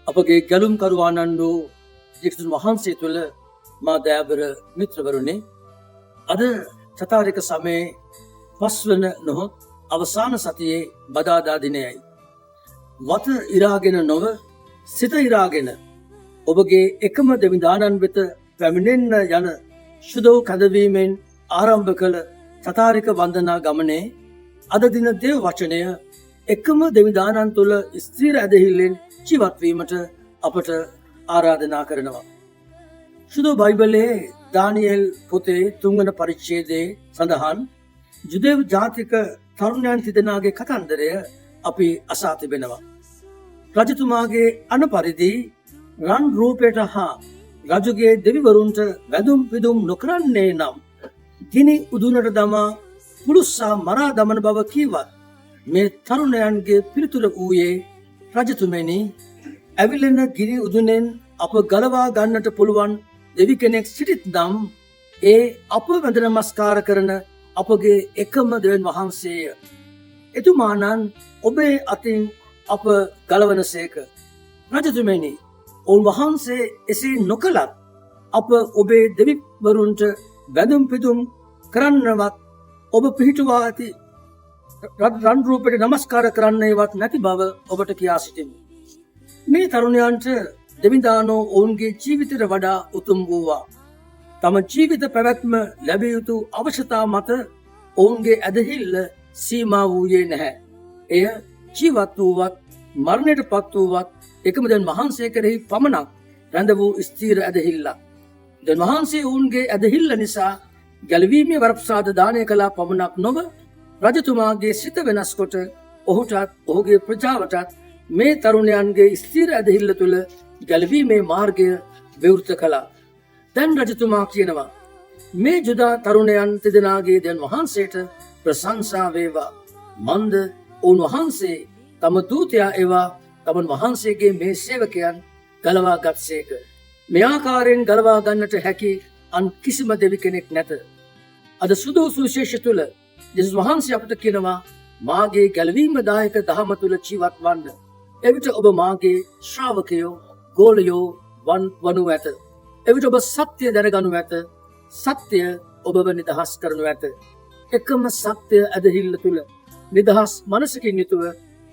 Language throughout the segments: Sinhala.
අපගේ ගැලුම් කරුවානන්ඩු ජෙක්තුන් වහන්සේ තුළ මා දෑබර මිත්‍රවරුණි අද චතාරික සමයේ පස්වන නොහොත් අවසාන සතියේ බදාදා දිනයයි. වත ඉරාගෙන නොව සිත ඉරාගෙන ඔබගේ එකම දෙවිදානන් වෙත පැමිණෙන්න යන ශුදෝ කැදවීමෙන් ආරම්භ කළ චතාරික වන්දනා ගමනේ අද දින දේව වචනය එකම දෙවිදානන් තුළ ස්ථීර ඇදහිල්ලෙන් ජීවත්වීමට අපට ආරාධනා කරනවා. ශුදෝ බයිබලයේ දානියෙල් පොතේ 3 වන පරිච්ඡේදයේ සඳහන් ජුදෙව් ජාතික තරුණයන් තිදෙනාගේ කතන්දරය අපි අසා තිබෙනවා. රජතුමාගේ අන පරිදි රන් රූපයට හා රජුගේ දෙවිවරුන්ට වැඳුම් පිදුම් නොකරන්නේ නම් ගිනි උදුනට දමා පුලුස්සා මරා දමන බව කීවත් මේ තරුණයන්ගේ පිළිතුර වූයේ රජතුමනි ඇවිලෙන ගිනි උදුනෙන් අප ගලවා ගන්නට පුළුවන් දෙවි කෙනෙක් සිටිත් නම් ඒ අප වැඳ නමස්කාර කරන අපගේ එකම දෙවියන් වහන්සේය. එතුමානන් ඔබේ අතින් අප ගලවනසේක. රජතුමනි ඔවුන් වහන්සේ එසේ නොකළත් අප ඔබේ දෙවිවරුන්ට වැඳුම් පිදුම් කරන්නවත් ඔබ පිහිටුවා ඇති රන් රූපයට නමස්කාර කරන්නේවත් නැති බව ඔබට කියා සිටිමි. මේ තරුණයන්ට දෙවිදානෝ ඔවුන්ගේ ජීවිතයට වඩා උතුම් වූවා. තම ජීවිත පැවැත්ම ලැබිය යුතු අවශ්‍යතා මත ඔවුන්ගේ ඇදහිල්ල සීමා වූයේ නැහැ. එය ජීවත් වූවත් මරණයට පත් වූවත් එකම දෙවියන් වහන්සේ කෙරෙහි පමණක් රැඳ වූ ස්ථීර ඇදහිල්ලක්. දෙවියන් වහන්සේ ඔවුන්ගේ ඇදහිල්ල නිසා ගැලවීමේ වරප්‍රසාද දානය කළා පමණක් නොව රජතුමාගේ සිත වෙනස් කොට ඔහුටත් ඔහුගේ ප්‍රජාවටත් මේ තරුණයන්ගේ ස්ථීර ඇදහිල්ල තුළ ගැලවීමේ මාර්ගය විවෘත කළා. දැන් රජතුමා කියනවා මේ ජුදා තරුණයන් තිදෙනාගේ දෙවියන් වහන්සේට ප්‍රශංසා වේවා. මන්ද ඔවුන් වහන්සේ තම දූතයා එවා තමන් වහන්සේගේ මේ සේවකයන් ගලවා ගත්සේක. මේ ආකාරයෙන් ගලවා ගන්නට හැකි අන් කිසිම දෙවි කෙනෙක් නැත. අද සුදු සුවිශේෂ තුළ යේසුස් වහන්සේ අපට කියනවා මාගේ ගැලවීම දායක දහම තුළ ජීවත් වන්න. එවිට ඔබ මාගේ ශ්‍රාවකයෝ ගෝලයෝ වනු ඇත. එවිට ඔබ සත්‍ය දැනගනු ඇත. සත්‍ය ඔබව නිදහස් කරනු ඇත. එකම සත්‍ය ඇදහිල්ල තුළ නිදහස් මනසකින් යුතුව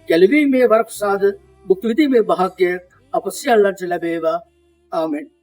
ගැලවීමේ වරප්‍රසාද භුක්ති විඳීමේ භාග්‍ය අප සියල්ලන්ට ලැබේවා. ආමෙන්.